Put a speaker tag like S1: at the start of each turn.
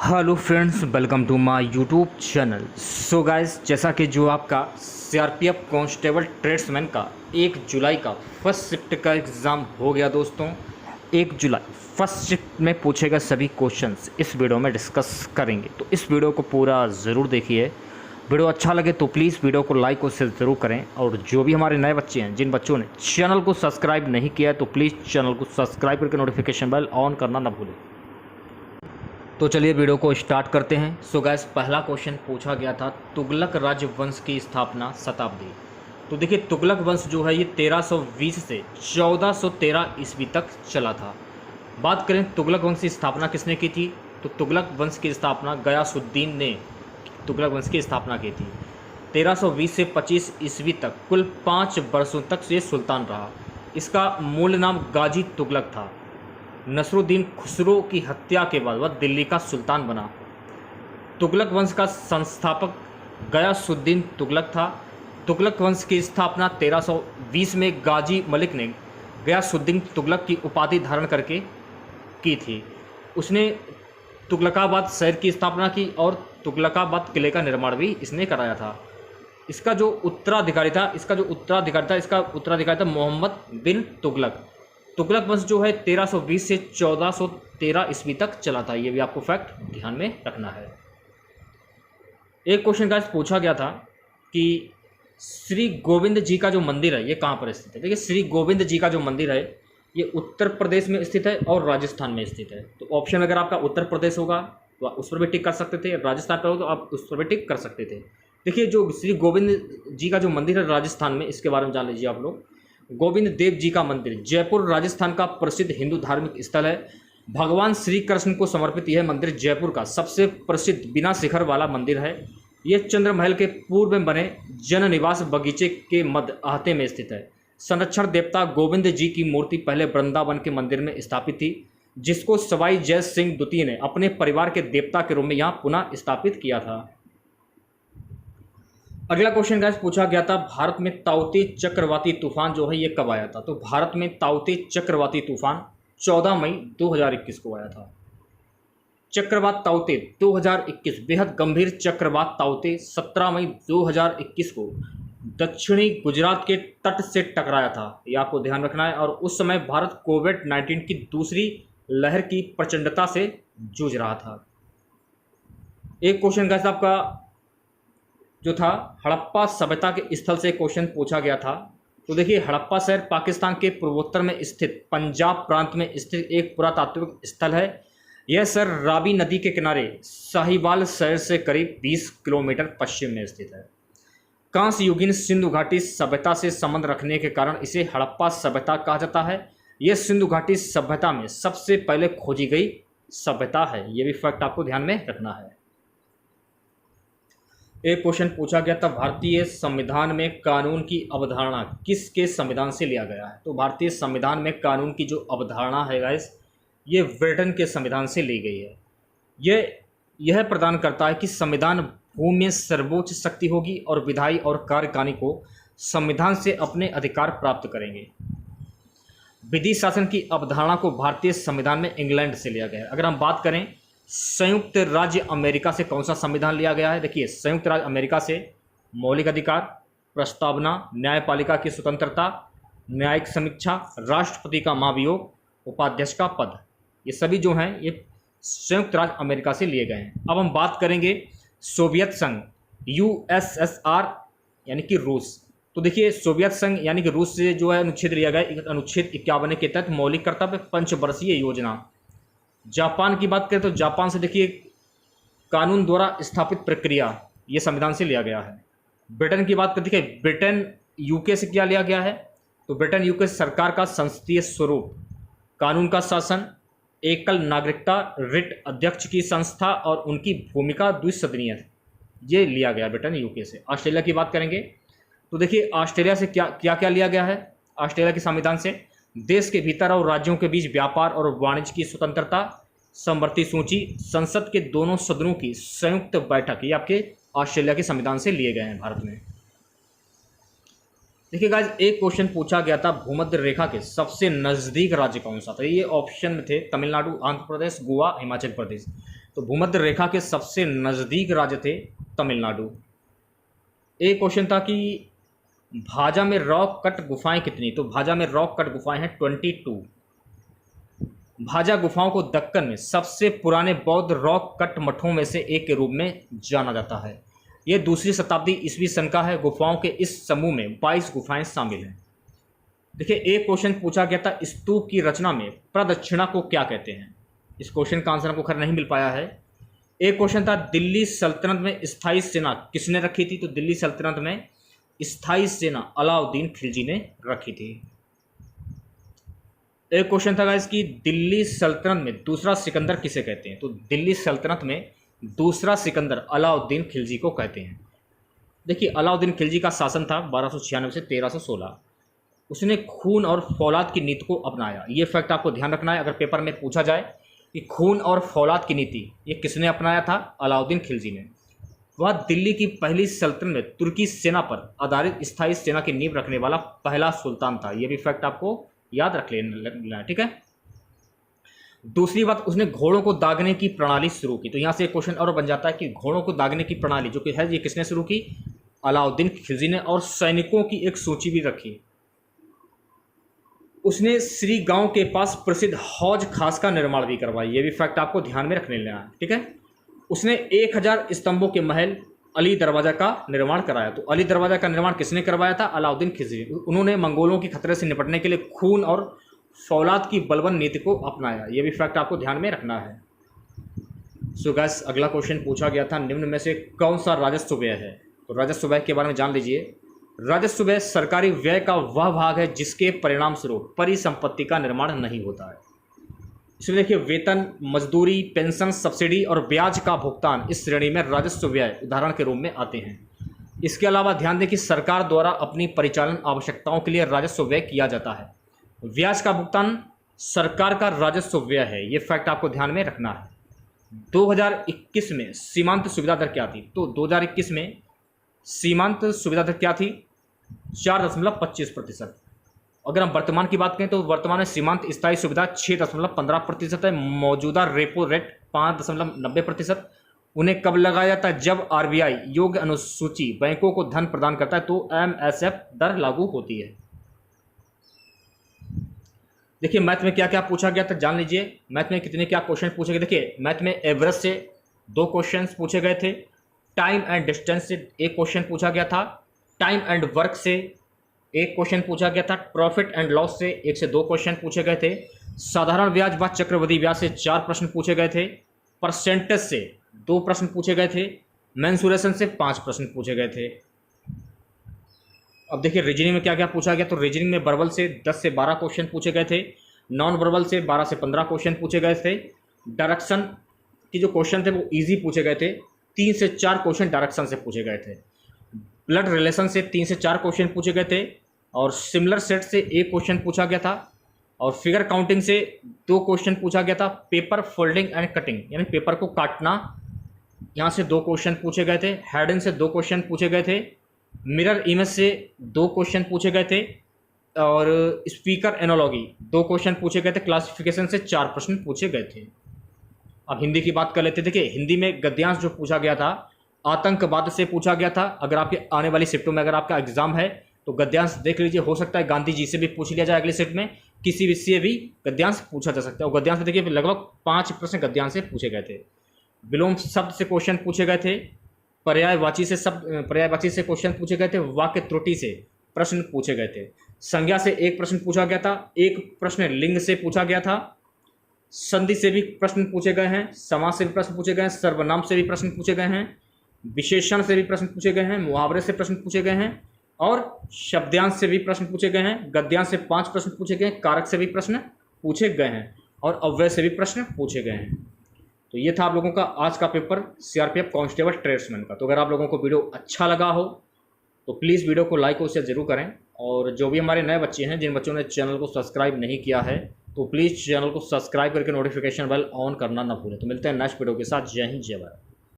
S1: Hello friends, welcome to my YouTube channel. So guys, जैसा कि जो आपका सीआरपीएफ कांस्टेबल ट्रेड्समैन का 1 जुलाई का फर्स्ट शिफ्ट का एग्ज़ाम हो गया दोस्तों। 1 जुलाई फर्स्ट शिफ्ट में पूछे गए सभी क्वेश्चंस इस वीडियो में डिस्कस करेंगे, तो इस वीडियो को पूरा ज़रूर देखिए। वीडियो अच्छा लगे तो प्लीज़ वीडियो को लाइक और शेयर ज़रूर करें, और जो भी हमारे नए बच्चे हैं, जिन बच्चों ने चैनल को सब्सक्राइब नहीं किया है, तो प्लीज़ चैनल को सब्सक्राइब करके नोटिफिकेशन बेल ऑन करना ना भूलें। तो चलिए वीडियो को स्टार्ट करते हैं। सो गैस, पहला क्वेश्चन पूछा गया था, तुगलक राजवंश की स्थापना शताब्दी। तो देखिए, तुगलक वंश जो है ये 1320 से 1413 ईस्वी तक चला था। बात करें तुगलक वंश की स्थापना किसने की थी, तो तुगलक वंश की स्थापना गयासुद्दीन ने तुगलक वंश की स्थापना की थी। 1320 से 25 ईस्वी तक कुल 5 वर्षों तक ये सुल्तान रहा। इसका मूल नाम गाजी तुगलक था। नसरुद्दीन खुसरो की हत्या के बाद वह दिल्ली का सुल्तान बना। तुगलक वंश का संस्थापक गयासुद्दीन तुगलक था। तुगलक वंश की स्थापना 1320 में गाजी मलिक ने गयासुद्दीन तुगलक की उपाधि धारण करके की थी। उसने तुगलकाबाद शहर की स्थापना की और तुगलकाबाद किले का निर्माण भी इसने कराया था। इसका जो उत्तराधिकारी था मोहम्मद बिन तुगलक। तुगलक वंश जो है 1320 से 1413 ईस्वी तक चला था। ये भी आपको फैक्ट ध्यान में रखना है। एक क्वेश्चन का पूछा गया था कि श्री गोविंद जी का जो मंदिर है ये कहाँ पर स्थित है। देखिए, श्री गोविंद जी का जो मंदिर है ये उत्तर प्रदेश में स्थित है और राजस्थान में स्थित है। तो ऑप्शन अगर आपका उत्तर प्रदेश होगा तो आप उस पर भी टिक कर सकते थे, राजस्थान पर हो तो आप उस पर भी टिक कर सकते थे। देखिए, जो श्री गोविंद जी का जो मंदिर है राजस्थान में, इसके बारे में जान लीजिए आप लोग। गोविंद देव जी का मंदिर जयपुर राजस्थान का प्रसिद्ध हिंदू धार्मिक स्थल है। भगवान श्री कृष्ण को समर्पित यह मंदिर जयपुर का सबसे प्रसिद्ध बिना शिखर वाला मंदिर है। यह चंद्रमहल के पूर्व में बने जन निवास बगीचे के मध्य आहते में स्थित है। संरक्षण देवता गोविंद जी की मूर्ति पहले वृंदावन के मंदिर में स्थापित थी, जिसको सवाई जय सिंह द्वितीय ने अपने परिवार के देवता के रूप में यहाँ पुनः स्थापित किया था। अगला क्वेश्चन गाइस पूछा गया था, भारत में ताउते चक्रवाती तूफान जो है ये कब आया था। तो भारत में ताउते चक्रवाती तूफान 14 मई 2021 को आया था। चक्रवात ताउते 2021 बेहद गंभीर चक्रवात ताउते 17 मई 2021 को दक्षिणी गुजरात के तट से टकराया था। ये आपको ध्यान रखना है। और उस समय भारत कोविड-19 की दूसरी लहर की प्रचंडता से जूझ रहा था। एक क्वेश्चन गाइस आपका जो था, हड़प्पा सभ्यता के स्थल से क्वेश्चन पूछा गया था। तो देखिए, हड़प्पा शहर पाकिस्तान के पूर्वोत्तर में स्थित पंजाब प्रांत में स्थित एक पुरातात्विक स्थल है। यह शहर रावी नदी के किनारे साहिवाल शहर से करीब 20 किलोमीटर पश्चिम में स्थित है। कांस्य युगीन सिंधु घाटी सभ्यता से संबंध रखने के कारण इसे हड़प्पा सभ्यता कहा जाता है। यह सिंधु घाटी सभ्यता में सबसे पहले खोजी गई सभ्यता है। यह भी फैक्ट आपको ध्यान में रखना है। एक क्वेश्चन पूछा गया था, भारतीय संविधान में कानून की अवधारणा किसके संविधान से लिया गया है। तो भारतीय संविधान में कानून की जो अवधारणा है गाइस, ये ब्रिटेन के संविधान से ली गई है। यह प्रदान करता है कि संविधान भूमि में सर्वोच्च शक्ति होगी और विधायी और कार्यकारिणी को संविधान से अपने अधिकार प्राप्त करेंगे। विधि शासन की अवधारणा को भारतीय संविधान में इंग्लैंड से लिया गया है। अगर हम बात करें संयुक्त राज्य अमेरिका से कौन सा संविधान लिया गया है, देखिए, संयुक्त राज्य अमेरिका से मौलिक अधिकार, प्रस्तावना, न्यायपालिका की स्वतंत्रता, न्यायिक समीक्षा, राष्ट्रपति का महाभियोग, उपाध्यक्ष का पद, ये सभी जो हैं ये संयुक्त राज्य अमेरिका से लिए गए हैं। अब हम बात करेंगे सोवियत संघ यूएसएसआर यानी कि रूस। तो देखिए, सोवियत संघ यानी कि रूस से जो है अनुच्छेद लिया गया, अनुच्छेद 51 के तहत मौलिक कर्तव्य पंचवर्षीय योजना। जापान की बात करें तो जापान से देखिए, कानून द्वारा स्थापित प्रक्रिया, ये संविधान से लिया गया है। ब्रिटेन की बात करते हैं, ब्रिटेन यूके से क्या लिया गया है। तो ब्रिटेन यूके सरकार का संसदीय स्वरूप, कानून का शासन, एकल नागरिकता, रिट अध्यक्ष की संस्था और उनकी भूमिका द्विसदनीय, ये लिया गया ब्रिटेन यूके से। ऑस्ट्रेलिया की बात करेंगे तो देखिए, ऑस्ट्रेलिया से क्या क्या लिया गया है। ऑस्ट्रेलिया के संविधान से देश के भीतर और राज्यों के बीच व्यापार और वाणिज्य की स्वतंत्रता, समवर्ती सूची, संसद के दोनों सदनों की संयुक्त बैठक, ये आपके ऑस्ट्रेलिया के संविधान से लिए गए हैं भारत में। देखिए गाइस, एक क्वेश्चन पूछा गया था, भूमध्य रेखा के सबसे नज़दीक राज्य कौन सा था। ये ऑप्शन में थे तमिलनाडु, आंध्र प्रदेश, गोवा, हिमाचल प्रदेश। तो भूमध्य रेखा के सबसे नज़दीक राज्य थे तमिलनाडु। एक क्वेश्चन था कि भाजा में रॉक कट गुफाएं कितनी, तो भाजा में रॉक कट गुफाएं हैं 22। भाजा गुफाओं को दक्कन में सबसे पुराने बौद्ध रॉक कट मठों में से एक के रूप में जाना जाता है। यह 2री शताब्दी ईस्वी सन का है। गुफाओं के इस समूह में 22 गुफाएं शामिल हैं। देखिए, एक क्वेश्चन पूछा गया था, स्तूप की रचना में प्रदक्षिणा को क्या कहते हैं। इस क्वेश्चन का आंसर हमको खैर नहीं मिल पाया है। एक क्वेश्चन था, दिल्ली सल्तनत में स्थायी सेना किसने रखी थी, तो दिल्ली सल्तनत में स्थायी सेना अलाउद्दीन खिलजी ने रखी थी। एक क्वेश्चन था गाइस कि दिल्ली सल्तनत में दूसरा सिकंदर किसे कहते हैं, तो दिल्ली सल्तनत में दूसरा सिकंदर अलाउद्दीन खिलजी को कहते हैं। देखिए, अलाउद्दीन खिलजी का शासन था 1296 से 1316। उसने खून और फौलाद की नीति को अपनाया। ये फैक्ट आपको ध्यान रखना है, अगर पेपर में पूछा जाए कि खून और फौलाद की नीति ये किसने अपनाया था, अलाउद्दीन खिलजी ने। वह दिल्ली की पहली सल्तनत में तुर्की सेना पर आधारित स्थायी सेना की नींव रखने वाला पहला सुल्तान था। यह भी फैक्ट आपको याद रख लेना, ठीक है। दूसरी बात, उसने घोड़ों को दागने की प्रणाली शुरू की। तो यहाँ से एक क्वेश्चन और बन जाता है कि घोड़ों को दागने की प्रणाली जो कि है ये किसने शुरू की, अलाउद्दीन खिलजी ने, और सैनिकों की एक सूची भी रखी। उसने श्री गांव के पास प्रसिद्ध हौज खास का निर्माण भी करवाया। ये भी फैक्ट आपको ध्यान में रखने लेना है, ठीक है। उसने 1000 स्तंभों के महल अली दरवाजा का निर्माण कराया। तो अली दरवाजा का निर्माण किसने करवाया था, अलाउद्दीन खिलजी। उन्होंने मंगोलों के खतरे से निपटने के लिए खून और फौलाद की बलबन नीति को अपनाया। यह भी फैक्ट आपको ध्यान में रखना है। सो गाइस, अगला क्वेश्चन पूछा गया था, निम्न में से कौन सा राजस्व व्यय है। तो राजस्व व्यय के बारे में जान लीजिए। राजस्व व्यय सरकारी व्यय का वह भाग है जिसके परिणाम स्वरूप परिसंपत्ति का निर्माण नहीं होता है। इसमें देखिए, वेतन, मजदूरी, पेंशन, सब्सिडी और ब्याज का भुगतान इस श्रेणी में राजस्व व्यय उदाहरण के रूप में आते हैं। इसके अलावा ध्यान दें कि सरकार द्वारा अपनी परिचालन आवश्यकताओं के लिए राजस्व व्यय किया जाता है। ब्याज का भुगतान सरकार का राजस्व व्यय है। ये फैक्ट आपको ध्यान में रखना है। 2021 में सीमांत सुविधा दर क्या थी, तो 2021 में सीमांत सुविधा दर क्या थी, 4.25%। अगर हम वर्तमान की बात करें तो वर्तमान में सीमांत स्थायी सुविधा 6.15% है। मौजूदा रेपो रेट 5.90%। उन्हें कब लगाया जाता है, जब आरबीआई योग्य अनुसूची बैंकों को धन प्रदान करता है तो एमएसएफ दर लागू होती है। देखिए, मैथ में क्या क्या पूछा गया था जान लीजिए। मैथ में कितने क्या क्वेश्चन पूछे गए। देखिए, मैथ में एवरेज से 2 क्वेश्चन पूछे गए थे। टाइम एंड डिस्टेंस से 1 क्वेश्चन पूछा गया था। टाइम एंड वर्क से 1 क्वेश्चन पूछा गया था। प्रॉफिट एंड लॉस से 1 से 2 क्वेश्चन पूछे गए थे। साधारण ब्याज व चक्रवृद्धि ब्याज से 4 प्रश्न पूछे गए थे। परसेंटेज से 2 प्रश्न पूछे गए थे। मेंसुरेशन से 5 प्रश्न पूछे गए थे। अब देखिए, रीजनिंग में क्या क्या पूछा गया। तो रीजनिंग में वर्बल से 10 से 12 क्वेश्चन पूछे गए थे। नॉन वर्बल से 12 से 15 क्वेश्चन पूछे गए थे। डायरेक्शन की जो क्वेश्चन थे वो इजी पूछे गए थे। 3 से 4 क्वेश्चन डायरेक्शन से पूछे गए थे। ब्लड रिलेशन से 3 से 4 क्वेश्चन पूछे गए थे। और सिमिलर सेट से 1 क्वेश्चन पूछा गया था। और फिगर काउंटिंग से 2 क्वेश्चन पूछा गया था। पेपर फोल्डिंग एंड कटिंग यानी पेपर को काटना, यहाँ से 2 क्वेश्चन पूछे गए थे। हेडिंग से 2 क्वेश्चन पूछे गए थे। मिरर इमेज से 2 क्वेश्चन पूछे गए थे। और स्पीकर एनोलॉगी 2 क्वेश्चन पूछे गए थे। क्लासिफिकेशन से 4 प्रश्न पूछे गए थे। अब हिंदी की बात कर लेते। देखिए, हिंदी में गद्यांश जो पूछा गया था आतंकवाद से पूछा गया था। अगर आपके आने वाली शिफ्टों में अगर आपका एग्जाम है तो गद्यांश देख लीजिए। हो सकता है गांधी जी से भी पूछ लिया जाए अगली शिफ्ट में, किसी भी से भी गद्यांश पूछा जा सकता है। और गद्यांश में देखिए लगभग 5 प्रश्न गद्यांश से पूछे गए थे। विलोम शब्द से क्वेश्चन पूछे गए थे। पर्यायवाची से क्वेश्चन पूछे गए थे। वाक्य त्रुटि से प्रश्न पूछे गए थे। संज्ञा से 1 प्रश्न पूछा गया था। 1 प्रश्न लिंग से पूछा गया था। संधि से भी प्रश्न पूछे गए हैं। समास से भी प्रश्न पूछे गए हैं। सर्वनाम से भी प्रश्न पूछे गए हैं। विशेषण से भी प्रश्न पूछे गए हैं। मुहावरे से प्रश्न पूछे गए हैं। और शब्दांश से भी प्रश्न पूछे गए हैं। गद्यांश से 5 प्रश्न पूछे गए हैं। कारक से भी प्रश्न पूछे गए हैं। और अव्यय से भी प्रश्न पूछे गए हैं। तो ये था आप लोगों का आज का पेपर सीआरपीएफ कांस्टेबल ट्रेड्समैन का। तो अगर आप लोगों को वीडियो अच्छा लगा हो तो प्लीज़ वीडियो को लाइक और शेयर जरूर करें। और जो भी हमारे नए बच्चे हैं, जिन बच्चों ने चैनल को सब्सक्राइब नहीं किया है, तो प्लीज़ चैनल को सब्सक्राइब करके नोटिफिकेशन बेल ऑन करना ना भूलें। तो मिलते हैं नेक्स्ट वीडियो के साथ। जय हिंद, जय भारत।